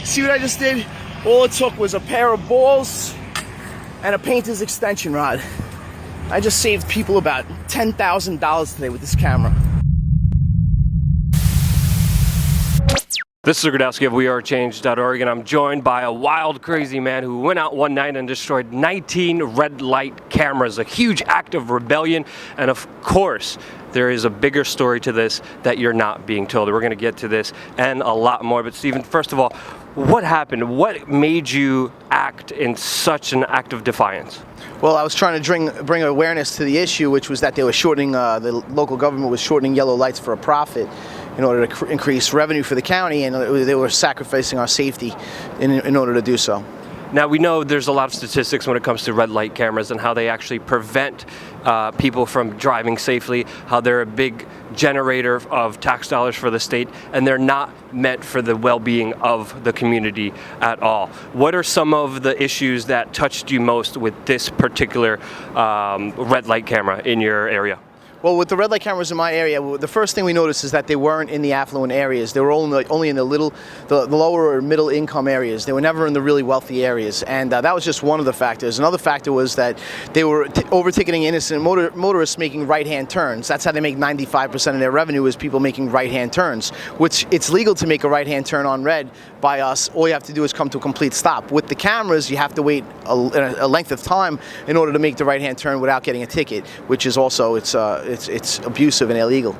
See what I just did? All it took was a pair of balls and a painter's extension rod. I just saved people about $10,000 today with this camera. This is Rudkowski of WeAreChange.org, and I'm joined by a wild, crazy man who went out one night and destroyed 19 red light cameras, a huge act of rebellion. And of course, there is a bigger story to this that you're not being told. We're going to get to this and a lot more. But Stephen, first of all, what happened? What made you act in such an act of defiance? Well, I was trying to bring awareness to the issue, which was that they were shortening, the local government was shortening yellow lights for a profit in order to increase revenue for the county, and they were sacrificing our safety in order to do so. Now, we know there's a lot of statistics when it comes to red light cameras and how they actually prevent people from driving safely, how they're a big generator of tax dollars for the state, and they're not meant for the well-being of the community at all. What are some of the issues that touched you most with this particular red light camera in your area? Well, with the red light cameras in my area, the first thing we noticed is that they weren't in the affluent areas. They were only in the lower or middle income areas. They were never in the really wealthy areas, and that was just one of the factors. Another factor was that they were overticketing innocent motorists making right-hand turns. That's how they make 95% of their revenue, is people making right-hand turns, which it's legal to make a right-hand turn on red by us. All you have to do is come to a complete stop. With the cameras, you have to wait a length of time in order to make the right-hand turn without getting a ticket, which is also, it's abusive and illegal.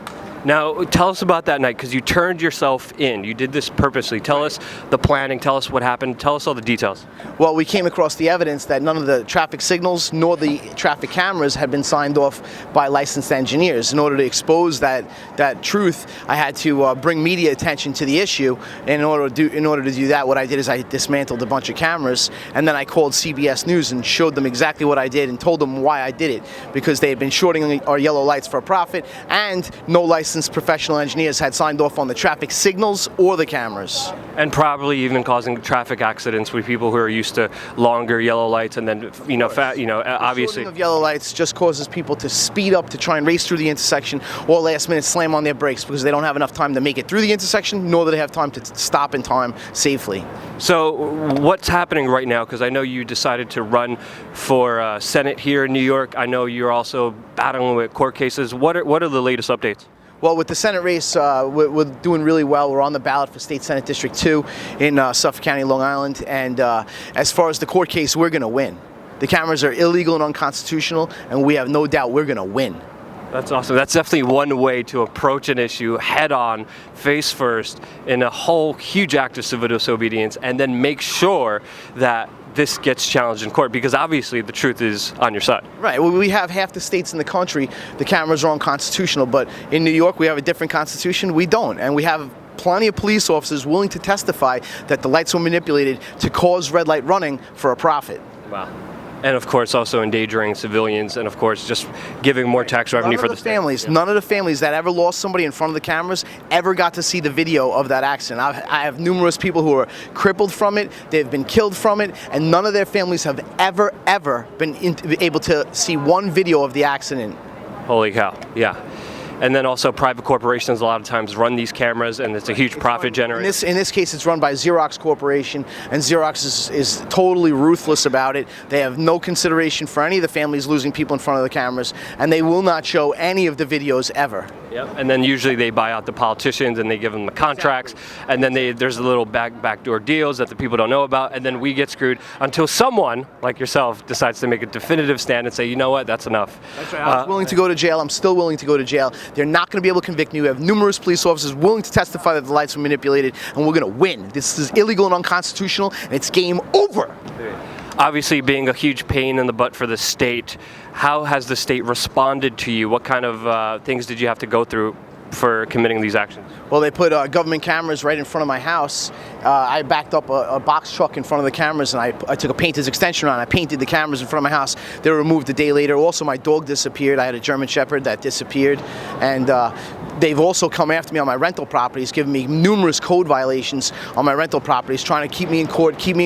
Now, tell us about that night, because you turned yourself in. You did this purposely. Tell us the planning, tell us what happened, tell us all the details. Well, we came across the evidence that none of the traffic signals nor the traffic cameras had been signed off by licensed engineers. In order to expose that truth, I had to bring media attention to the issue. And in order to do that, what I did is I dismantled a bunch of cameras, and then I called CBS News and showed them exactly what I did and told them why I did it, because they had been shorting our yellow lights for a profit, and no licensed professional engineers had signed off on the traffic signals or the cameras. And probably even causing traffic accidents with people who are used to longer yellow lights, and then, obviously. The shorting of yellow lights just causes people to speed up to try and race through the intersection, or last minute slam on their brakes because they don't have enough time to make it through the intersection, nor do they have time to stop in time safely. So what's happening right now? Because I know you decided to run for Senate here in New York. I know you're also battling with court cases. What are the latest updates? Well, with the Senate race, we're doing really well. We're on the ballot for State Senate District 2 in Suffolk County, Long Island. And as far as the court case, we're going to win. The cameras are illegal and unconstitutional, and we have no doubt we're going to win. That's awesome. That's definitely one way to approach an issue head on, face first, in a whole huge act of civil disobedience, and then make sure that this gets challenged in court, because obviously the truth is on your side. Right. Well, we have half the states in the country, the cameras are unconstitutional, but in New York we have a different constitution. We don't, and we have plenty of police officers willing to testify that the lights were manipulated to cause red light running for a profit. Wow. And of course also endangering civilians, and of course just giving more tax revenue for the families. None of the families that ever lost somebody in front of the cameras ever got to see the video of that accident. I have numerous people who are crippled from it, they've been killed from it, and none of their families have ever been able to see one video of the accident. Holy cow, yeah. And then also private corporations a lot of times run these cameras, and it's a huge profit generator. In this case, it's run by Xerox Corporation, and Xerox is totally ruthless about it. They have no consideration for any of the families losing people in front of the cameras, and they will not show any of the videos ever. Yep. And then usually they buy out the politicians and they give them the contracts, exactly. And then there's a little backdoor deals that the people don't know about, and then we get screwed until someone like yourself decides to make a definitive stand and say, you know what, that's enough. That's right. I was willing to go to jail. I'm still willing to go to jail. They're not going to be able to convict me. We have numerous police officers willing to testify that the lights were manipulated, and we're going to win. This is illegal and unconstitutional, and it's game over. Obviously, being a huge pain in the butt for the state, how has the state responded to you? What kind of things did you have to go through for committing these actions? Well, they put government cameras right in front of my house. I backed up a box truck in front of the cameras, and I took a painter's extension on. I painted the cameras in front of my house. They were removed a day later. Also, my dog disappeared. I had a German Shepherd that disappeared, and they've also come after me on my rental properties, giving me numerous code violations on my rental properties, trying to keep me in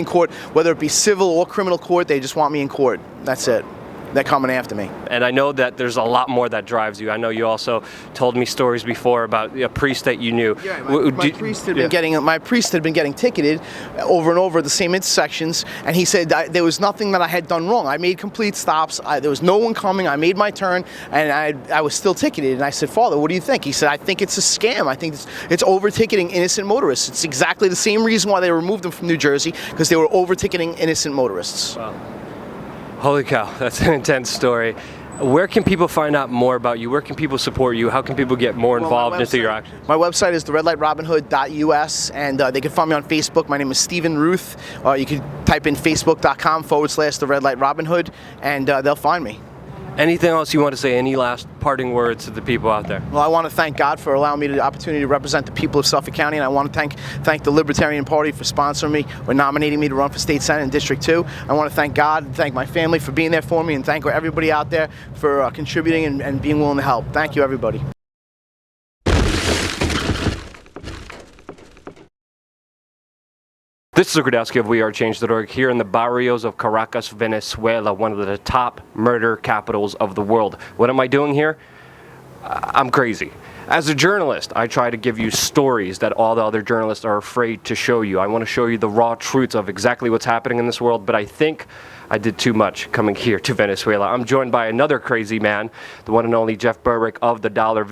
court, whether it be civil or criminal court. They just want me in court. That's it. they're coming after me. And I know that there's a lot more that drives you. I know you also told me stories before about a priest that you knew. Yeah, my priest had been getting ticketed over and over at the same intersections, and he said there was nothing that I had done wrong. I made complete stops. There was no one coming. I made my turn, and I was still ticketed. And I said, Father, what do you think? He said, I think it's a scam. I think it's over-ticketing innocent motorists. It's exactly the same reason why they removed them from New Jersey, because they were over-ticketing innocent motorists. Wow. Holy cow, that's an intense story. Where can people find out more about you? Where can people support you? How can people get more involved into your action? My website is theredlightrobinhood.us, and they can find me on Facebook. My name is Stephen Ruth. You can type in facebook.com/theredlightrobinhood, and they'll find me. Anything else you want to say? Any last parting words to the people out there? Well, I want to thank God for allowing me the opportunity to represent the people of Suffolk County, and I want to thank the Libertarian Party for sponsoring me or nominating me to run for State Senate in District 2. I want to thank God and thank my family for being there for me, and thank everybody out there for contributing and being willing to help. Thank you, everybody. This is Rudkowski of WeAreChange.org here in the barrios of Caracas, Venezuela, one of the top murder capitals of the world. What am I doing here? I'm crazy. As a journalist, I try to give you stories that all the other journalists are afraid to show you. I want to show you the raw truths of exactly what's happening in this world, but I think I did too much coming here to Venezuela. I'm joined by another crazy man, the one and only Jeff Berwick of the Dollar Video.